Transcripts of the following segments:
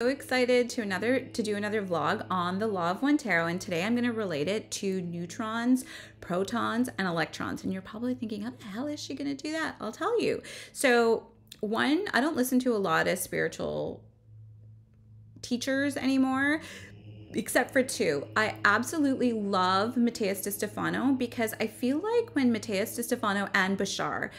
So excited to do another vlog on the Law of One Tarot, and today I'm going to relate it to neutrons, protons, and electrons. And you're probably thinking, how the hell is she going to do that? I'll tell you. So one, I don't listen to a lot of spiritual teachers anymore, except for two. I absolutely love Matheus De Stefano, because I feel like when Matheus De Stefano and Bashar,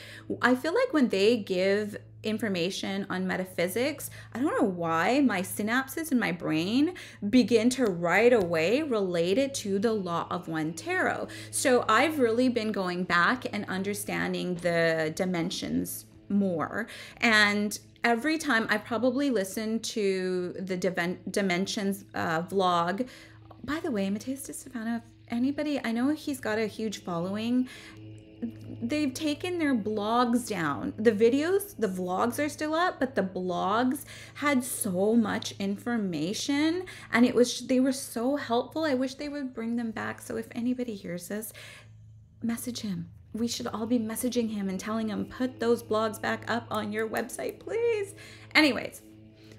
I feel like when they give information on metaphysics, I don't know why my synapses in my brain begin to right away relate it to the Law of One Tarot. So I've really been going back and understanding the dimensions more, and every time I probably listen to the dimensions vlog. By the way, Matheus De Stefano, if anybody, I know he's got a huge following. They've taken their blogs down. The videos, the vlogs are still up, but the blogs had so much information, and they were so helpful. I wish they would bring them back. So if anybody hears this, message him. We should all be messaging him and telling him, put those blogs back up on your website, please. Anyways,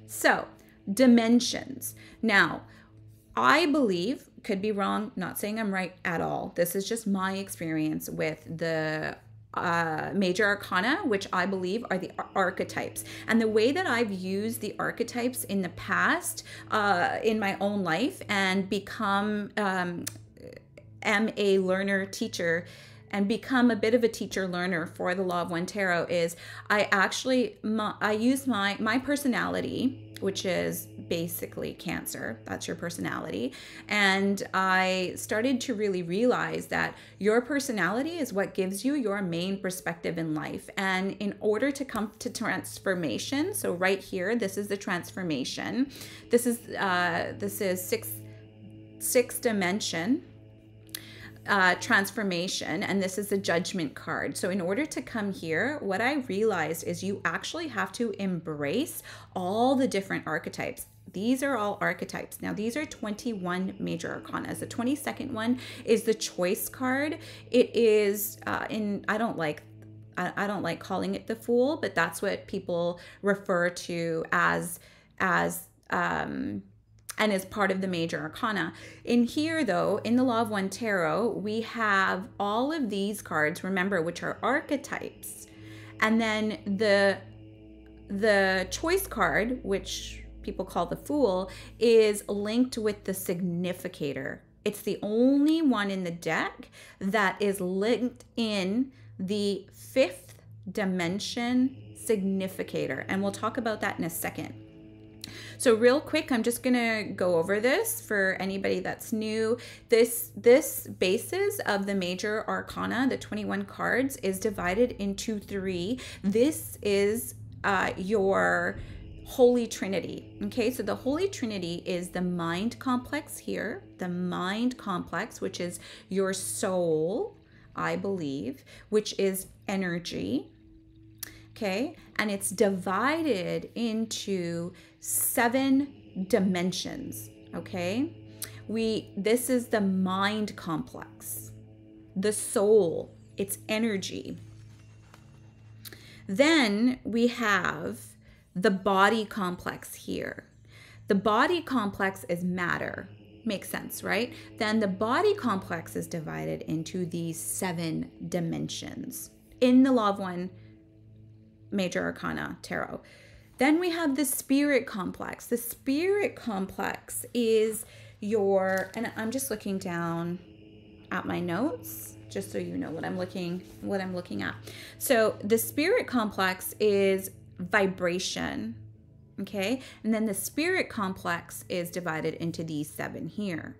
so dimensions. Now, I believe, could be wrong, not saying I'm right at all. This is just my experience with the major arcana, which I believe are the archetypes. And the way that I've used the archetypes in the past in my own life and become am a learner teacher and become a bit of a teacher learner for the Law of One Tarot is I use my personality, which is basically Cancer. That's your personality. And I started to really realize that your personality is what gives you your main perspective in life. And in order to come to transformation, so right here, this is the transformation. This is sixth dimension. Transformation, and this is the Judgment card. So in order to come here, what I realized is you actually have to embrace all the different archetypes. These are all archetypes. Now, these are 21 major arcana. The 22nd one is the Choice card. It is I don't like calling it the Fool, but that's what people refer to as and is part of the major arcana. In here, though, in the Law of One Tarot, we have all of these cards, remember, which are archetypes. And then the Choice card, which people call the Fool, is linked with the Significator. It's the only one in the deck that is linked in the 5th dimension Significator. And we'll talk about that in a second. So real quick, I'm just gonna go over this for anybody that's new. This basis of the major arcana, the 21 cards, is divided into 3. This is your Holy Trinity. Okay, so the Holy Trinity is the mind complex here, the mind complex, which is your soul, I believe, which is energy. Okay, and it's divided into 7 dimensions. Okay, this is the mind complex, the soul, it's energy. Then we have the body complex here. The body complex is matter. Makes sense, right? Then the body complex is divided into these 7 dimensions in the Law of One Major Arcana Tarot. Then we have the spirit complex. The spirit complex is and I'm just looking down at my notes, just so you know what I'm looking at. So the spirit complex is vibration, okay? And then the spirit complex is divided into these 7 here.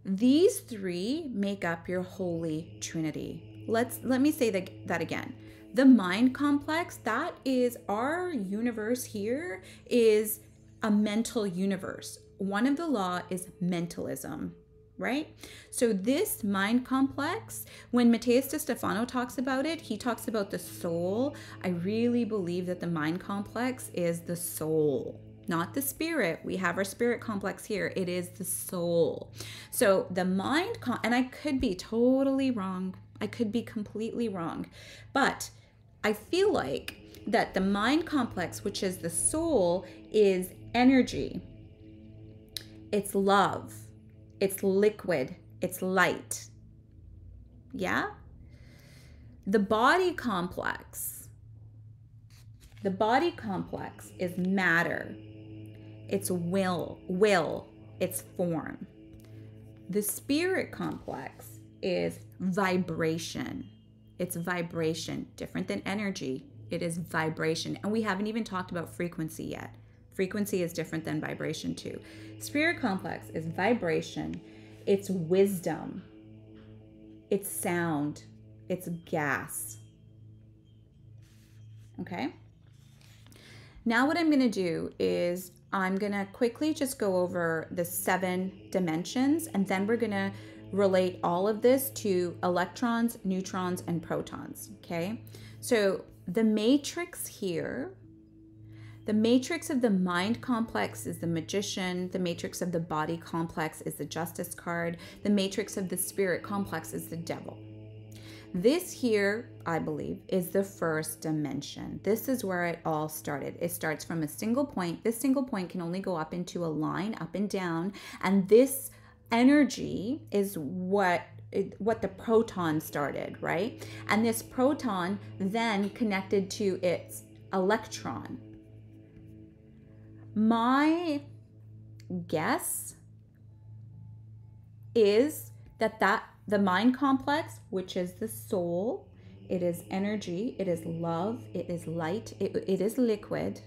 These 3 make up your Holy Trinity. Let me say that again. The mind complex, that is our universe here, is a mental universe. One of the law is mentalism, right? So this mind complex, when Matheus De Stefano talks about it, he talks about the soul. I really believe that the mind complex is the soul, not the spirit. We have our spirit complex here. It is the soul. So the mind, and I could be totally wrong. I could be completely wrong, but I feel like that the mind complex, which is the soul, is energy, it's love, it's liquid, it's light. Yeah? The body complex is matter, it's will, it's form. The spirit complex is vibration. It's vibration, different than energy. It is vibration. And we haven't even talked about frequency yet. Frequency is different than vibration too. Spirit complex is vibration. It's wisdom. It's sound. It's gas. Okay? Now what I'm going to do is I'm going to quickly just go over the 7 dimensions, and then we're going to relate all of this to electrons, neutrons, and protons. Okay? So the matrix here, the matrix of the mind complex is the magician. The matrix of the body complex is the justice card. The matrix of the spirit complex is the devil. This here, I believe, is the first dimension. This is where it all started. It starts from a single point. This single point can only go up into a line, up and down. And this energy is what the proton started, right? And this proton then connected to its electron. My guess is that the mind complex, which is the soul, it is energy, it is love, it is light, it is liquid.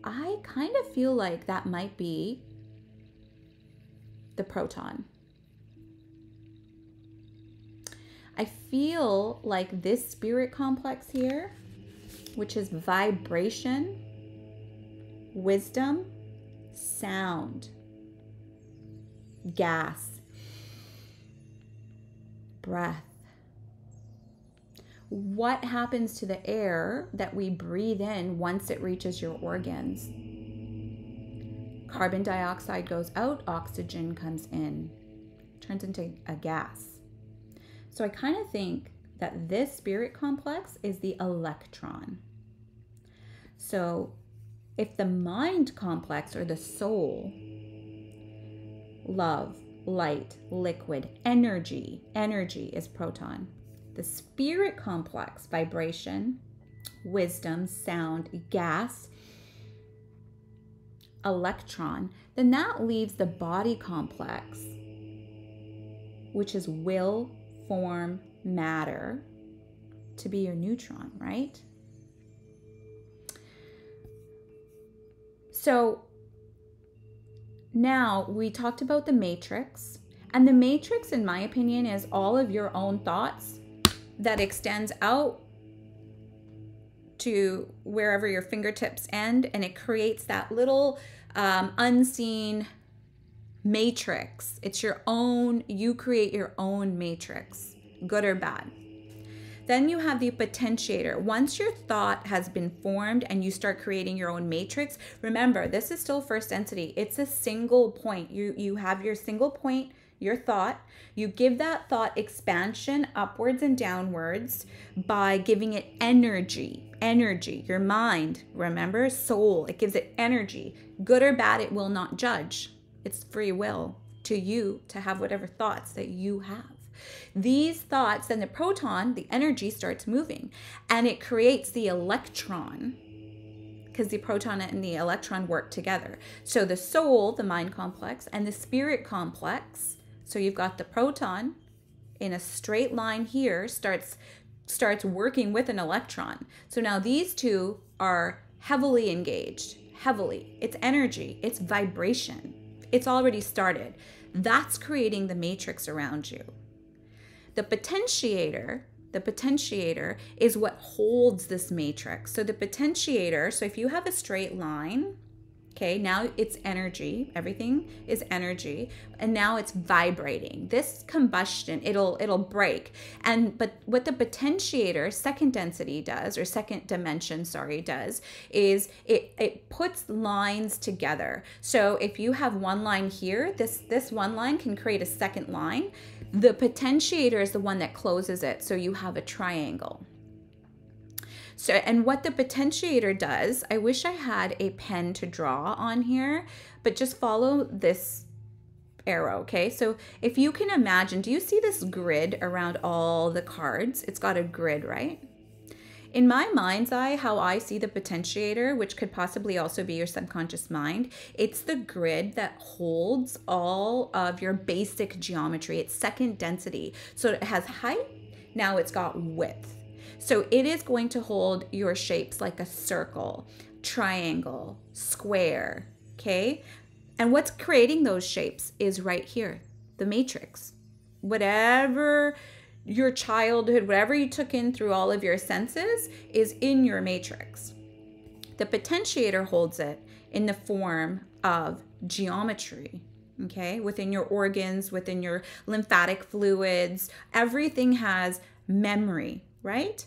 I kind of feel like that might be the proton. I feel like this spirit complex here, which is vibration, wisdom, sound, gas, breath. What happens to the air that we breathe in once it reaches your organs? Carbon dioxide goes out, oxygen comes in, turns into a gas. So I kind of think that this spirit complex is the electron. So if the mind complex or the soul, love, light, liquid, energy is proton. The spirit complex, vibration, wisdom, sound, gas, electron, then that leaves the body complex, which is will, form, matter, to be your neutron, right? So now we talked about the matrix, and the matrix, in my opinion, is all of your own thoughts that extends out to wherever your fingertips end, and it creates that little unseen matrix. It's your own, you create your own matrix, good or bad. Then you have the potentiator. Once your thought has been formed and you start creating your own matrix, remember, this is still first density. It's a single point. You have your single point, your thought. You give that thought expansion upwards and downwards by giving it energy. Energy, your mind, remember, soul, it gives it energy. Good or bad, it will not judge. It's free will to you to have whatever thoughts that you have. These thoughts, then the proton, the energy starts moving, and it creates the electron, because the proton and the electron work together. So the soul, the mind complex, and the spirit complex, so you've got the proton in a straight line here, starts working with an electron. So now these two are heavily engaged, heavily. It's energy, it's vibration. It's already started. That's creating the matrix around you. The potentiator is what holds this matrix. So the potentiator, so if you have a straight line, okay, now it's energy, everything is energy, and now it's vibrating. This combustion, it'll break. But what the potentiator, second density does, or second dimension, does, is it puts lines together. So if you have one line here, this one line can create a second line. The potentiator is the one that closes it, so you have a triangle. So, and what the potentiator does, I wish I had a pen to draw on here, but just follow this arrow, okay? So if you can imagine, do you see this grid around all the cards? It's got a grid, right? In my mind's eye, how I see the potentiator, which could possibly also be your subconscious mind, it's the grid that holds all of your basic geometry. It's second density. So it has height, now it's got width. So it is going to hold your shapes like a circle, triangle, square, okay? And what's creating those shapes is right here, the matrix. Whatever your childhood, whatever you took in through all of your senses is in your matrix. The potentiator holds it in the form of geometry, okay? Within your organs, within your lymphatic fluids, everything has memory, right?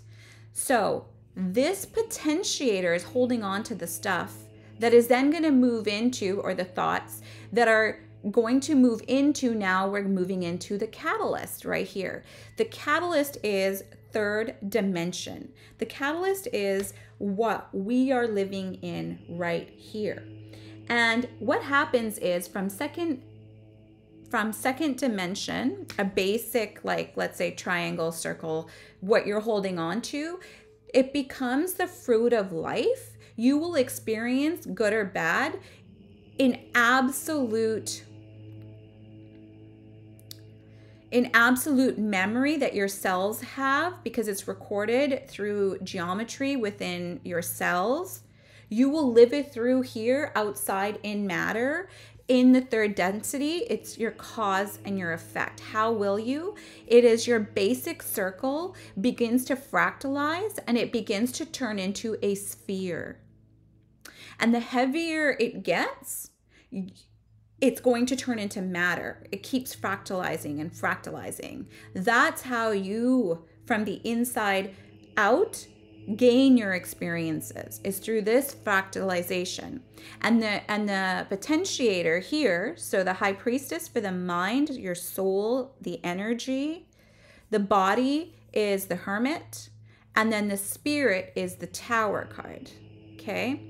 So this potentiator is holding on to the stuff that is then going to move into, or the thoughts that are going to move into, now we're moving into the catalyst right here. The catalyst is third dimension. The catalyst is what we are living in right here. And what happens is from second dimension, a basic, like, let's say triangle, circle, what you're holding on to, it becomes the fruit of life. You will experience, good or bad, in absolute memory that your cells have, because it's recorded through geometry within your cells. You will live it through here outside in matter. In the third density, it's your cause and your effect. How will you? It is your basic circle begins to fractalize and it begins to turn into a sphere. And the heavier it gets, it's going to turn into matter. It keeps fractalizing and fractalizing. That's how you, from the inside out, gain your experiences, is through this fractalization. And the potentiator here, so the high priestess for the mind, your soul, the energy, the body is the hermit, and then the spirit is the tower card, okay?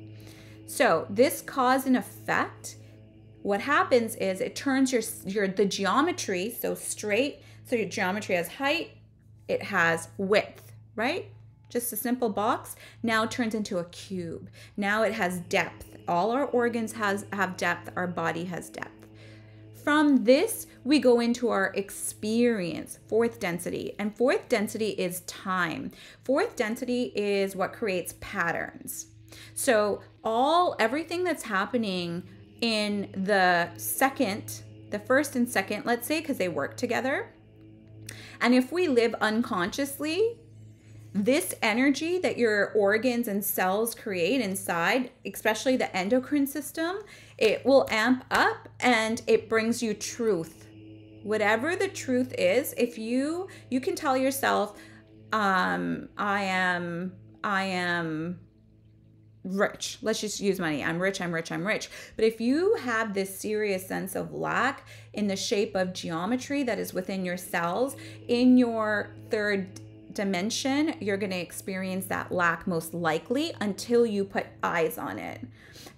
So this cause and effect, what happens is it turns the geometry, so straight, so your geometry has height, it has width, right? Just a simple box, now turns into a cube. Now it has depth. All our organs have depth, our body has depth. From this, we go into our experience, fourth density. And fourth density is time. Fourth density is what creates patterns. So everything that's happening in the first and second, let's say, because they work together. And if we live unconsciously, this energy that your organs and cells create inside, especially the endocrine system, it will amp up and it brings you truth. Whatever the truth is, if you can tell yourself, I am rich. Let's just use money. I'm rich, I'm rich, I'm rich. But if you have this serious sense of lack in the shape of geometry that is within your cells, in your third dimension, you're going to experience that lack most likely until you put eyes on it,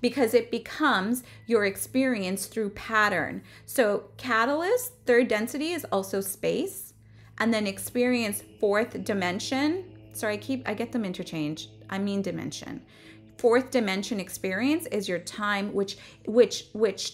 because it becomes your experience through pattern. So catalyst, third density, is also space, and then experience, fourth dimension. Sorry, I get them interchanged. I mean dimension. Fourth dimension experience is your time, which the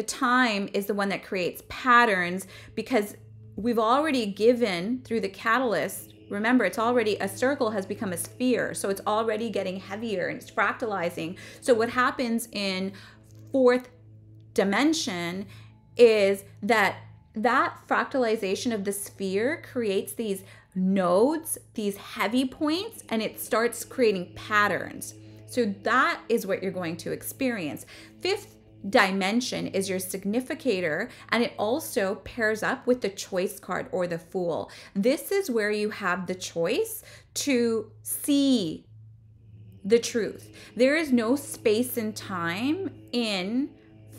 time is the one that creates patterns, because we've already given through the catalyst. Remember, it's already, a circle has become a sphere, so it's already getting heavier and it's fractalizing. So what happens in fourth dimension is that fractalization of the sphere creates these nodes, these heavy points, and it starts creating patterns. So that is what you're going to experience. Fifth dimension is your significator, and it also pairs up with the choice card, or the Fool. This is where you have the choice to see the truth. There is no space and time in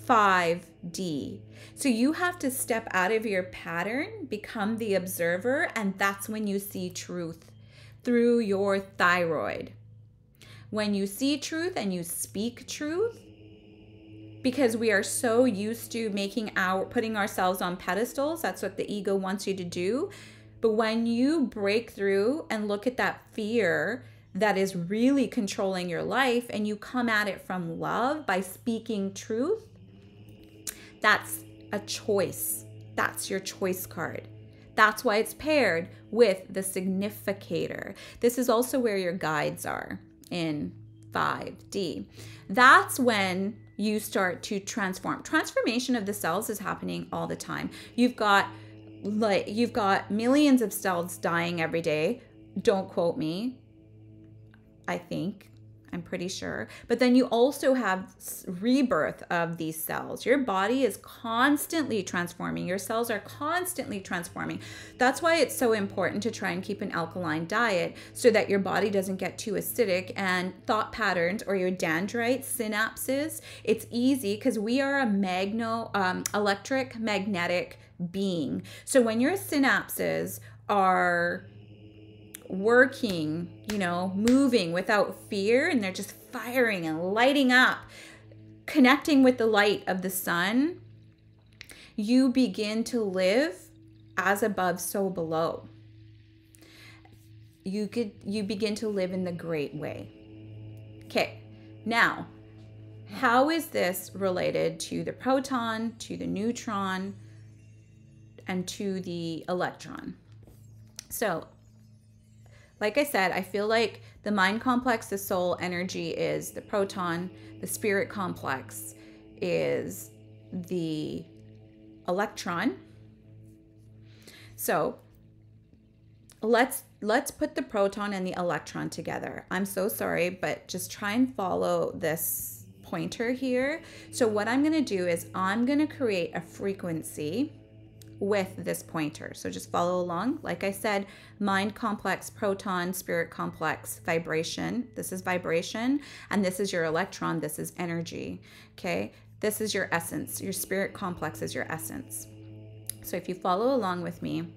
5D. So you have to step out of your pattern, become the observer, and that's when you see truth. through your thyroid. When you see truth and you speak truth, because we are so used to putting ourselves on pedestals, that's what the ego wants you to do. But when you break through and look at that fear that is really controlling your life, and you come at it from love by speaking truth, that's a choice. That's your choice card. That's why it's paired with the significator. This is also where your guides are in 5D. That's when you start to transform. Transformation of the cells is happening all the time. You've got millions of cells dying every day. Don't quote me. I'm pretty sure. But then you also have rebirth of these cells. Your body is constantly transforming. Your cells are constantly transforming. That's why it's so important to try and keep an alkaline diet so that your body doesn't get too acidic, and thought patterns or your dendrites, synapses. It's easy because we are a electric magnetic being. So when your synapses are working, moving without fear, and they're just firing and lighting up, connecting with the light of the sun, you begin to live as above, so below. You begin to live in the great way. Okay, now, how is this related to the proton, to the neutron, and to the electron? So, like I said, I feel like the mind complex, the soul energy, is the proton. The spirit complex is the electron. So let's put the proton and the electron together. I'm so sorry, but just try and follow this pointer here. So what I'm going to do is I'm going to create a frequency with this pointer. So just follow along. Like I said, mind complex, proton, spirit complex, vibration. This is vibration, and this is your electron. This is energy. Okay, this is your essence. Your spirit complex is your essence. So if you follow along with me,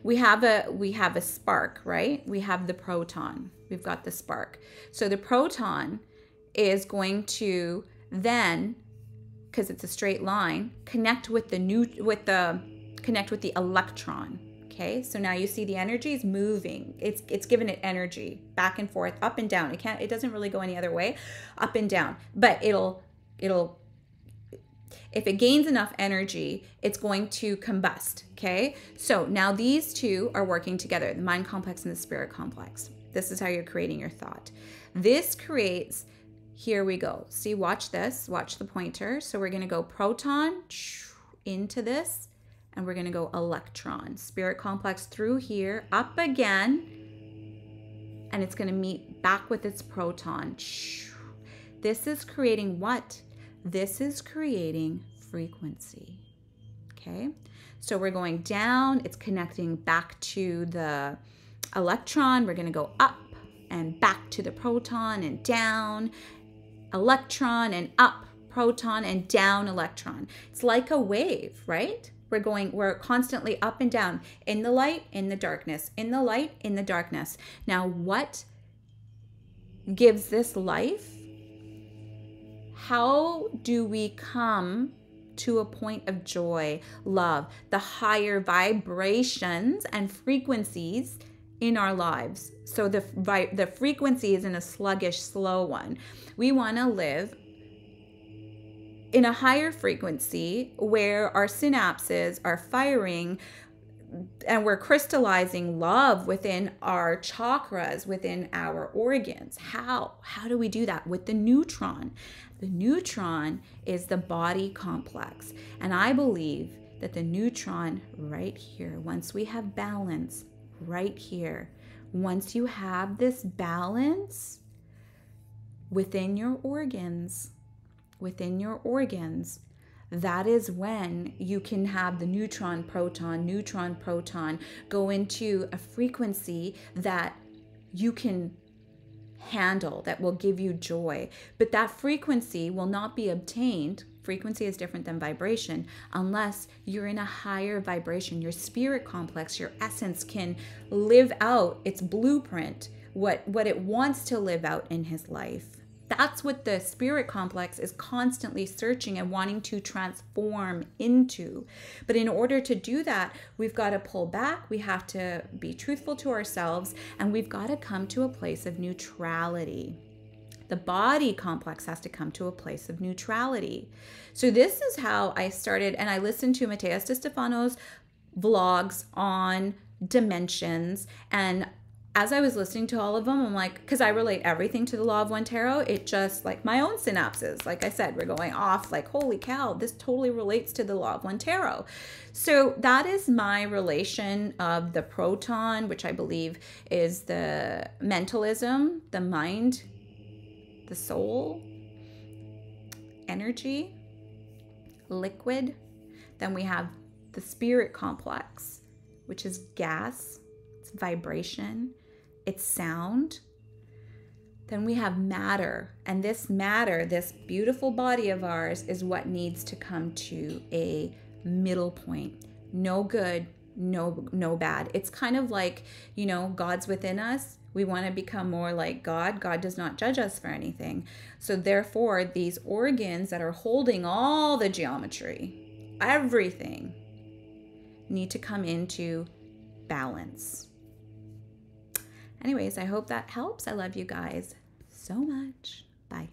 we have a spark, right? We have the proton. We've got the spark. So the proton is going to then, because it's a straight line, connect with the electron. Okay, so now you see the energy is moving. It's giving it energy back and forth, up and down. It doesn't really go any other way, up and down. But it'll if it gains enough energy, it's going to combust. Okay, so now these two are working together, the mind complex and the spirit complex. This is how you're creating your thought. This creates. Here we go. See, watch this. Watch the pointer. So we're going to go proton into this, and we're going to go electron. Spirit complex through here, up again, and it's going to meet back with its proton. This is creating what? This is creating frequency. Okay? So we're going down. It's connecting back to the electron. We're going to go up and back to the proton and down. Electron and up, proton and down, electron. It's like a wave, right? We're constantly up and down, in the light, in the darkness, in the light, in the darkness. Now, what gives this life? How do we come to a point of joy, love, the higher vibrations and frequencies in our lives? So the frequency isn't a sluggish, slow one. We want to live in a higher frequency where our synapses are firing and we're crystallizing love within our chakras, within our organs. How do we do that? With the neutron. The neutron is the body complex. And I believe that the neutron right here, once we have balance right here, once you have this balance within your organs, that is when you can have the neutron, proton go into a frequency that you can handle, that will give you joy. But that frequency will not be obtained Frequency is different than vibration unless you're in a higher vibration. Your spirit complex, your essence can live out its blueprint, what it wants to live out in his life. That's what the spirit complex is constantly searching and wanting to transform into. But in order to do that, we've got to pull back. We have to be truthful to ourselves, and we've got to come to a place of neutrality. The body complex has to come to a place of neutrality. So this is how I started, and I listened to Matthias DeStefano's vlogs on dimensions, and as I was listening to all of them, I'm like, because I relate everything to the Law of One Tarot, it just, like, my own synapses, like I said, we're going off like, holy cow, this totally relates to the Law of One Tarot. So that is my relation of the proton, which I believe is the mentalism, the mind, the soul, energy, liquid. Then we have the spirit complex, which is gas, it's vibration, it's sound. Then we have matter, and this matter, this beautiful body of ours, is what needs to come to a middle point. No good, no bad. It's kind of like, you know, God's within us. We want to become more like God. God does not judge us for anything. So therefore, these organs that are holding all the geometry, everything, need to come into balance. Anyways, I hope that helps. I love you guys so much. Bye.